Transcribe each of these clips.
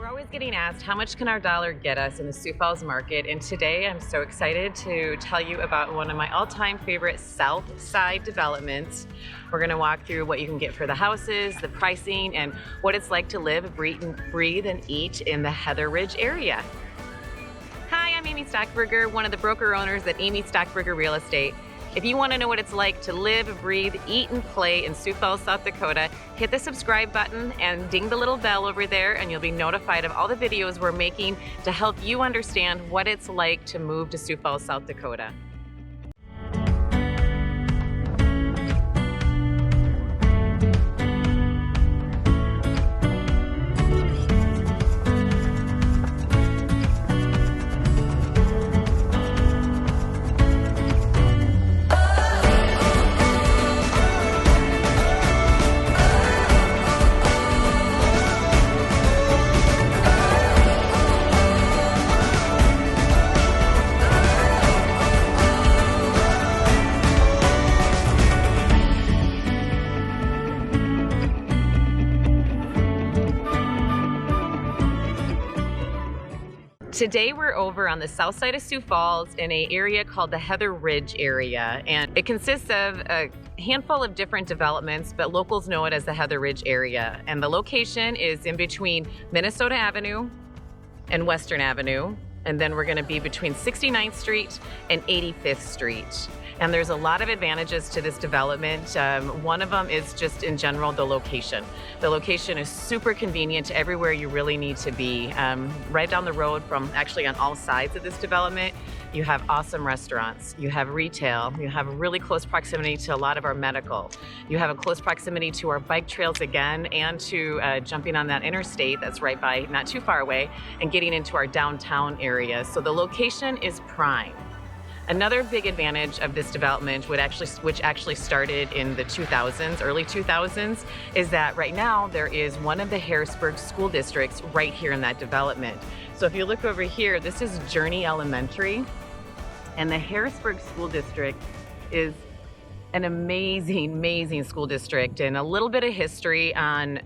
We're always getting asked, how much can our dollar get us in the Sioux Falls market? And today I'm so excited to tell you about one of my all-time favorite South Side developments. We're gonna walk through what you can get for the houses, the pricing, and what it's like to live, breathe, and eat in the Heatherridge area. Hi, I'm Amy Stockberger, one of the broker owners at Amy Stockberger Real Estate. If you want to know what it's like to live, breathe, eat, and play in Sioux Falls, South Dakota, hit the subscribe button and ding the little bell over there, and you'll be notified of all the videos we're making to help you understand what it's like to move to Sioux Falls, South Dakota. Today we're over on the south side of Sioux Falls in an area called the Heatherridge area, and it consists of a handful of different developments, but locals know it as the Heatherridge area. And the location is in between Minnesota Avenue and Western Avenue, and then we're going to be between 69th Street and 85th Street. And there's a lot of advantages to this development. One of them is just in general the location. The location is super convenient to everywhere you really need to be. Right down the road from actually on all sides of this development, you have awesome restaurants, you have retail, you have really close proximity to a lot of our medical. You have a close proximity to our bike trails again, and to jumping on that interstate that's right by, not too far away, and getting into our downtown area. So the location is prime. Another big advantage of this development, which actually started in the 2000s, early 2000s, is that right now there is one of the Harrisburg school districts right here in that development. So if you look over here, this is Journey Elementary, and the Harrisburg school district is an amazing, amazing school district. And a little bit of history on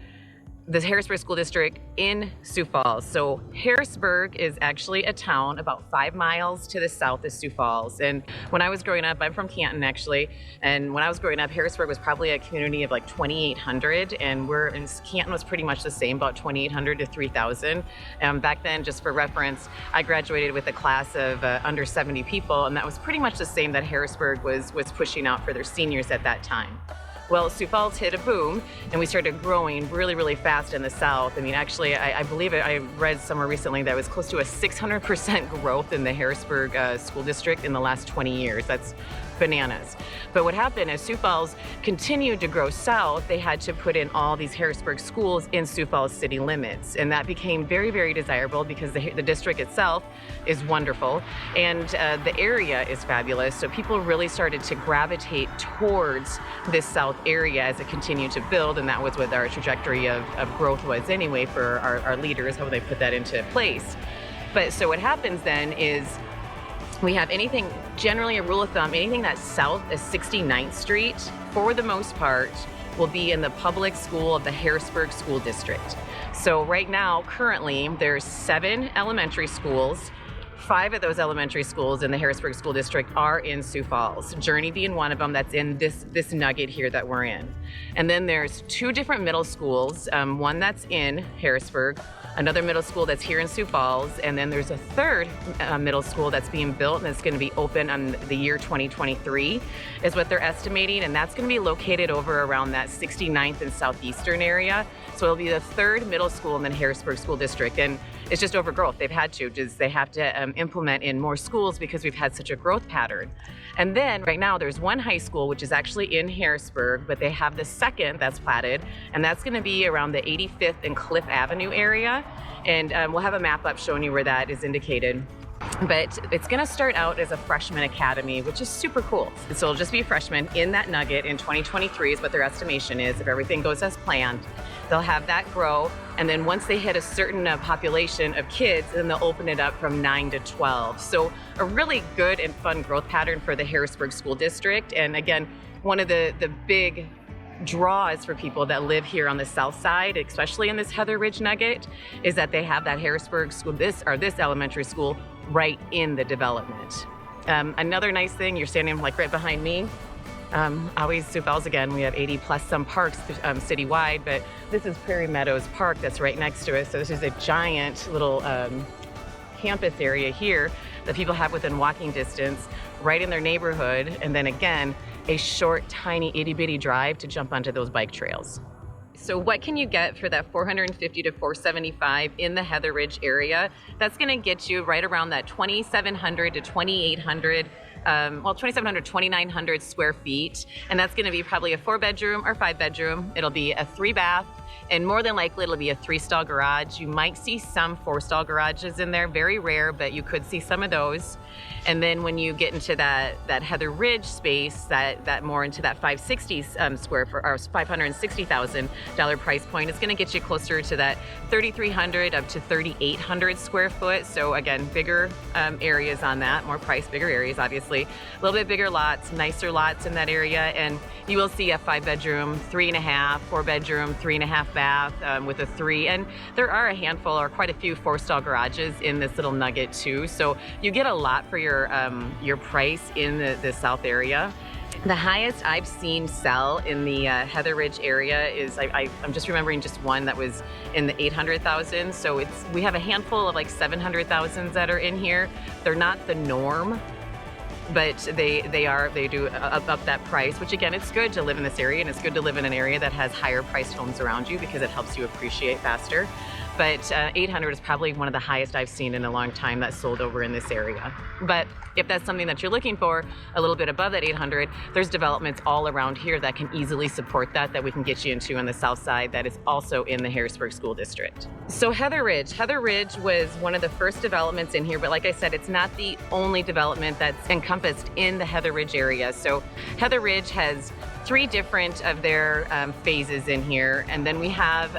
the Harrisburg School District in Sioux Falls. So Harrisburg is actually a town about 5 miles to the south of Sioux Falls. And when I was growing up, I'm from Canton actually, and when I was growing up, Harrisburg was probably a community of like 2,800, and Canton was pretty much the same, about 2,800 to 3,000. Back then, just for reference, I graduated with a class of under 70 people, and that was pretty much the same that Harrisburg was pushing out for their seniors at that time. Well, Sioux Falls hit a boom, and we started growing really, really fast in the south. I mean, actually, I believe I read somewhere recently that it was close to a 600% growth in the Harrisburg school district in the last 20 years. That's bananas. But what happened as Sioux Falls continued to grow south, they had to put in all these Harrisburg schools in Sioux Falls city limits. And that became very, very desirable because the district itself is wonderful, and the area is fabulous. So people really started to gravitate towards this south area as it continued to build, and that was what our trajectory of growth was anyway for our leaders, how they put that into place. But so what happens then is we have anything, generally a rule of thumb, anything that's south of 69th Street, for the most part, will be in the public school of the Harrisburg School District. So right now, currently, there's 7 elementary schools. 5 of those elementary schools in the Harrisburg School District are in Sioux Falls, Journey being one of them that's in this nugget here that we're in. And then there's 2 different middle schools, one that's in Harrisburg, another middle school that's here in Sioux Falls, and then there's a 3rd middle school that's being built, and it's going to be open on the year 2023 is what they're estimating, and that's going to be located over around that 69th and southeastern area. So it'll be the 3rd middle school in the Harrisburg School District, and it's just overgrowth. They have to implement in more schools because we've had such a growth pattern. And then right now there's one high school which is actually in Harrisburg, but they have the 2nd that's platted, and that's going to be around the 85th and Cliff Avenue area. And we'll have a map up showing you where that is indicated. But it's going to start out as a freshman academy, which is super cool. So it'll just be freshmen in that nugget in 2023 is what their estimation is. If everything goes as planned, they'll have that grow. And then once they hit a certain population of kids, then they'll open it up from 9 to 12. So a really good and fun growth pattern for the Harrisburg School District. And again, one of the big draws for people that live here on the south side, especially in this Heatherridge nugget, is that they have that Harrisburg school, this elementary school, right in the development. Another nice thing, you're standing like right behind me. Always Sioux Falls again, we have 80 plus some parks citywide, but this is Prairie Meadows Park that's right next to it. So this is a giant little campus area here that people have within walking distance right in their neighborhood. And then again, a short, tiny itty bitty drive to jump onto those bike trails. So what can you get for that $450 to $475 in the Heatherridge area? That's gonna get you right around that 2,700 to 2,800, 2,700, 2,900 square feet. And that's gonna be probably a 4-bedroom or 5-bedroom. It'll be a 3-bath, and more than likely it'll be a 3-stall garage. You might see some 4-stall garages in there, very rare, but you could see some of those. And then when you get into that Heatherridge space, that more into that 560 or $560,000 price point, it's going to get you closer to that 3,300 up to 3,800 square foot. So again, bigger areas on that, more price, bigger areas, obviously. A little bit bigger lots, nicer lots in that area, and you will see a 5-bedroom, 3.5, 4-bedroom, 3.5 bath with a 3. And there are a handful or quite a few 4-stall garages in this little nugget too. So you get a lot for your price in the south area. The highest I've seen sell in the Heatherridge area is, I'm just remembering just one that was in the 800,000. So we have a handful of like 700,000s that are in here. They're not the norm, but they do up that price, which again, it's good to live in this area, and it's good to live in an area that has higher priced homes around you because it helps you appreciate faster. But 800 is probably one of the highest I've seen in a long time that's sold over in this area. But if that's something that you're looking for, a little bit above that 800, there's developments all around here that can easily support that we can get you into on the south side that is also in the Harrisburg School District. So Heatherridge was one of the first developments in here, but like I said, it's not the only development that's encompassed in the Heatherridge area. So Heatherridge has 3 different of their phases in here. And then we have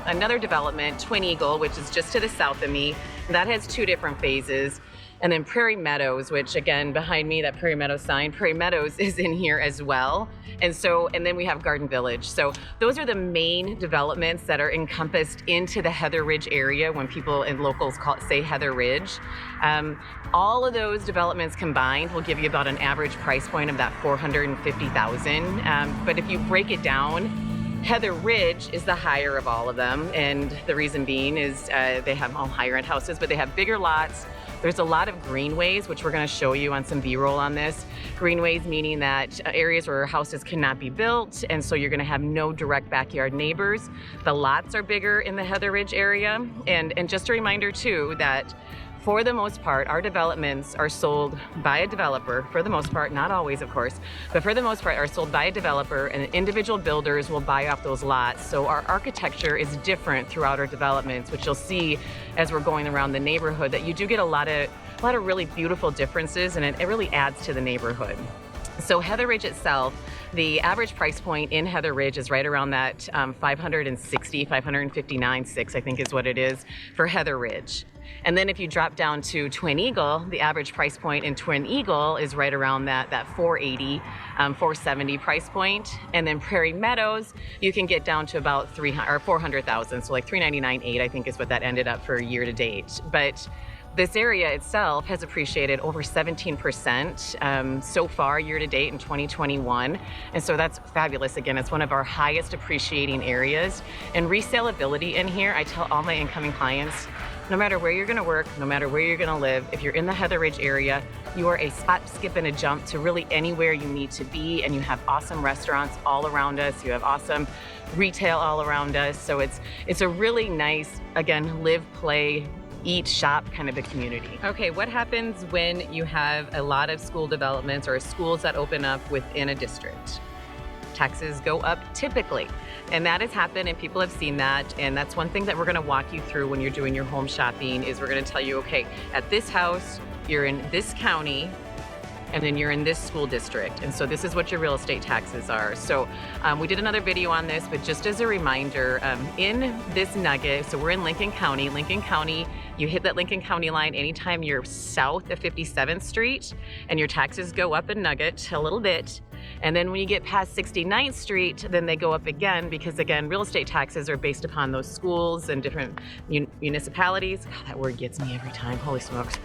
another development, Twin Eagle, which is just to the south of me. That has 2 different phases. And then Prairie Meadows, which again, behind me, that Prairie Meadows sign, Prairie Meadows is in here as well. And then we have Garden Village. So those are the main developments that are encompassed into the Heatherridge area when people and locals say Heatherridge. All of those developments combined will give you about an average price point of that $450,000. But if you break it down, Heatherridge is the higher of all of them. And the reason being is they have all higher end houses, but they have bigger lots. There's a lot of greenways, which we're going to show you on some B-roll on this. Greenways meaning that areas where houses cannot be built, and so you're going to have no direct backyard neighbors. The lots are bigger in the Heatherridge area. And just a reminder too that for the most part, our developments are sold by a developer, for the most part, not always of course, but for the most part are sold by a developer, and individual builders will buy off those lots. So our architecture is different throughout our developments, which you'll see as we're going around the neighborhood, that you do get a lot of really beautiful differences, and it really adds to the neighborhood. So Heatherridge itself, the average price point in Heatherridge is right around that 559.6, I think is what it is for Heatherridge. And then if you drop down to Twin Eagle, the average price point in Twin Eagle is right around that 480, 470 price point. And then Prairie Meadows, you can get down to about 400,000, so like 399.8, I think is what that ended up for year to date. But this area itself has appreciated over 17% so far year to date in 2021. And so that's fabulous. Again, it's one of our highest appreciating areas. And resaleability in here, I tell all my incoming clients, no matter where you're gonna work, no matter where you're gonna live, if you're in the Heatherridge area, you are a hop, skip, and a jump to really anywhere you need to be. And you have awesome restaurants all around us. You have awesome retail all around us. So it's a really nice, again, live, play, eat, shop kind of a community. Okay, what happens when you have a lot of school developments or schools that open up within a district? Taxes go up typically. And that has happened, and people have seen that. And that's one thing that we're gonna walk you through when you're doing your home shopping is we're gonna tell you, okay, at this house, you're in this county, and then you're in this school district. And so this is what your real estate taxes are. So we did another video on this, but just as a reminder, in this nugget, so we're in Lincoln County. Lincoln County, you hit that Lincoln County line anytime you're south of 57th Street, and your taxes go up a nugget a little bit. And then when you get past 69th Street, then they go up again because, again, real estate taxes are based upon those schools and different municipalities. God, that word gets me every time. Holy smokes.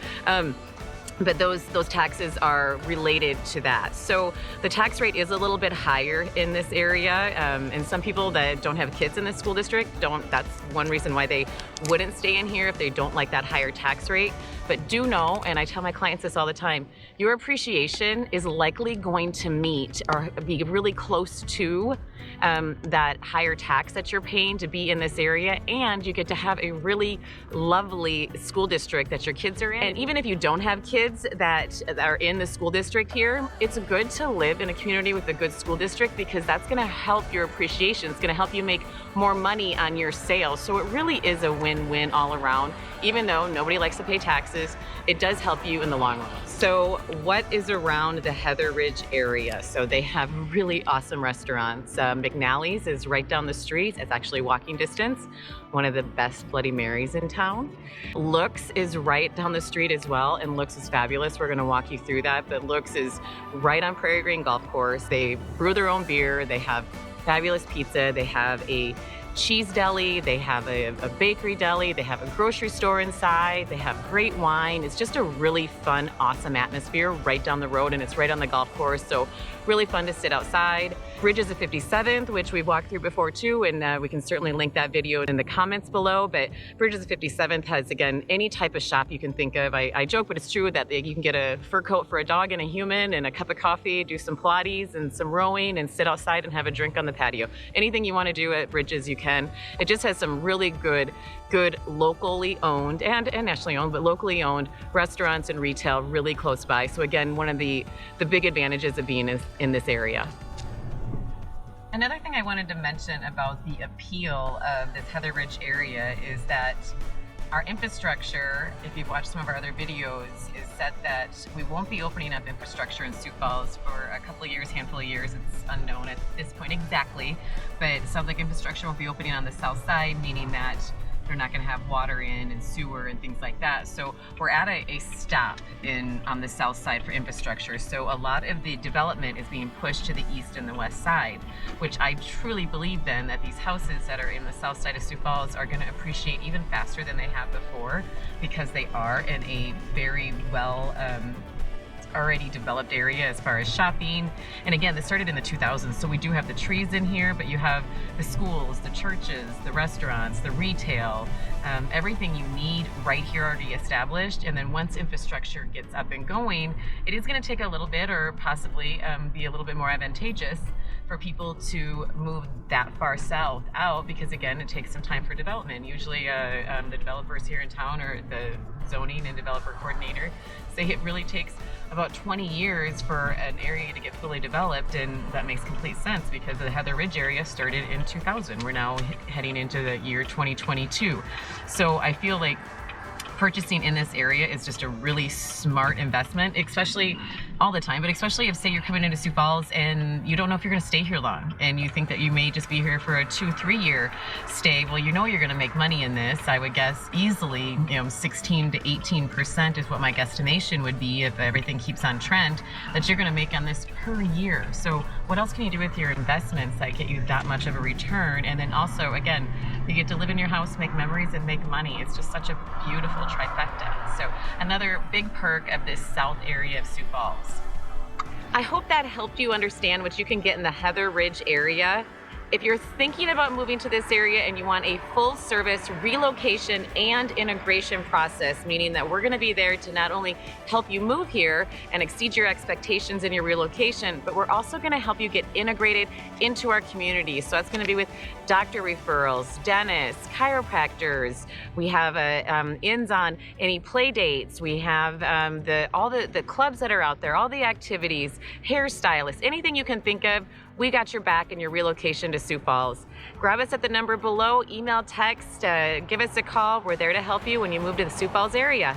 But those taxes are related to that. So the tax rate is a little bit higher in this area. And some people that don't have kids in the school district that's one reason why they wouldn't stay in here if they don't like that higher tax rate. But do know, and I tell my clients this all the time, your appreciation is likely going to meet or be really close to that higher tax that you're paying to be in this area, and you get to have a really lovely school district that your kids are in. And even if you don't have kids that are in the school district here, it's good to live in a community with a good school district because that's going to help your appreciation. It's going to help you make more money on your sales. So it really is a win-win all around. Even though nobody likes to pay taxes, it does help you in the long run. So what is around the Heatherridge area? So they have really awesome restaurants. McNally's is right down the street. It's actually walking distance. One of the best Bloody Marys in town. Looks is right down the street as well, and Looks is fabulous. We're gonna walk you through that, but Looks is right on Prairie Green Golf Course. They brew their own beer. They have fabulous pizza. They have a cheese deli, they have a bakery deli, they have a grocery store inside, they have great wine. It's just a really fun, awesome atmosphere right down the road, and it's right on the golf course, so really fun to sit outside. Bridges of 57th, which we've walked through before too, and we can certainly link that video in the comments below, but Bridges of 57th has, again, any type of shop you can think of. I joke, but it's true that you can get a fur coat for a dog and a human and a cup of coffee, do some Pilates and some rowing and sit outside and have a drink on the patio. Anything you want to do at Bridges, you can. It just has some really good locally owned and nationally owned, but locally owned restaurants and retail really close by. So again, one of the big advantages of being in this area. Another thing I wanted to mention about the appeal of this Heatherridge area is that our infrastructure, if you've watched some of our other videos, is set that we won't be opening up infrastructure in Sioux Falls for a couple of years, handful of years. It's unknown at this point exactly, but it sounds like infrastructure will be opening on the south side, meaning that they're not going to have water in and sewer and things like that. So we're at a stop on the south side for infrastructure. So a lot of the development is being pushed to the east and the west side, which I truly believe then that these houses that are in the south side of Sioux Falls are going to appreciate even faster than they have before, because they are in a very well already developed area as far as shopping. And again, this started in the 2000s, so we do have the trees in here, but you have the schools, the churches, the restaurants, the retail, everything you need right here already established. And then once infrastructure gets up and going, it is going to take a little bit, or possibly be a little bit more advantageous for people to move that far south out, because again, it takes some time for development. Usually the developers here in town, or the zoning and developer coordinator, say it really takes about 20 years for an area to get fully developed, and that makes complete sense because the Heatherridge area started in 2000. We're now heading into the year 2022. So I feel like purchasing in this area is just a really smart investment, especially all the time, but especially if, say, you're coming into Sioux Falls and you don't know if you're going to stay here long, and you think that you may just be here for a 2-3 year stay. Well, you know you're going to make money in this. I would guess easily, 16 to 18% is what my guesstimation would be if everything keeps on trend, that you're going to make on this per year. So what else can you do with your investments that get you that much of a return? And then also, again, you get to live in your house, make memories, and make money. It's just such a beautiful trifecta. So another big perk of this south area of Sioux Falls. I hope that helped you understand what you can get in the Heatherridge area. If you're thinking about moving to this area and you want a full service relocation and integration process, meaning that we're going to be there to not only help you move here and exceed your expectations in your relocation, but we're also going to help you get integrated into our community. So that's going to be with doctor referrals, dentists, chiropractors. We have ins on any play dates. We have all the clubs that are out there, all the activities, hairstylists, anything you can think of. We got your back in your relocation to Sioux Falls. Grab us at the number below, email, text, give us a call. We're there to help you when you move to the Sioux Falls area.